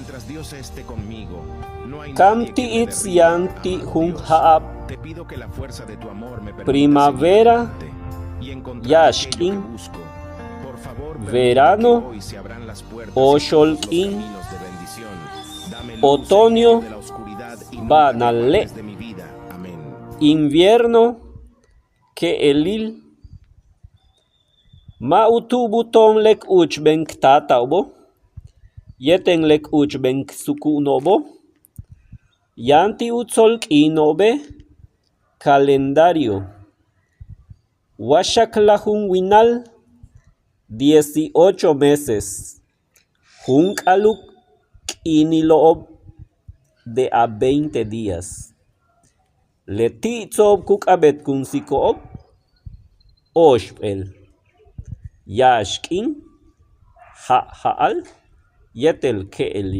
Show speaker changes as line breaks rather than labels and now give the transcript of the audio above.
Mientras Dios esté conmigo, no hay
Kam
nadie que me
tiits
derribe.
yanti
Amado
hun
Dios,
haab
te pido que la fuerza de tu amor me permita
primavera,
seguir adelante y encontrar
yashkin,
aquello que busco. Por favor, permite
verano,
que hoy se abran las puertas y
osholkin,
todos los caminos de bendición. Dame luz
otoño,
en medio de la oscuridad y nunca te
banale,
apartes de mi vida. Amén.
invierno, keelil, mautubuton lek uchbenk tataubo, yeten lek uchbenk sukunobo, yanti utzolk inobe, calendario, washaklahun winal, 18 meses, Junk aluk iniloob de a 20 días. Leti tzob kuk abet kun sikoob, oshpel, yashkin, haal, yetel keeli.